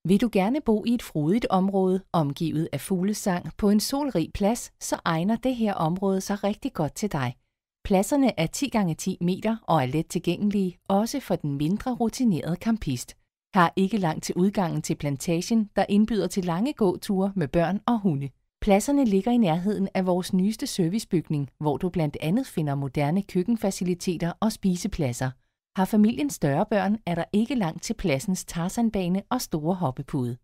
Vil du gerne bo i et frodigt område, omgivet af fuglesang på en solrig plads, så egner det her område sig rigtig godt til dig. Pladserne er 10x10 meter og er let tilgængelige, også for den mindre rutinerede campist. Har ikke langt til udgangen til plantagen, der indbyder til lange gåture med børn og hunde. Pladserne ligger i nærheden af vores nyeste servicebygning, hvor du blandt andet finder moderne køkkenfaciliteter og spisepladser. Har familien større børn, er der ikke langt til pladsens Tarzanbane og store hoppepude.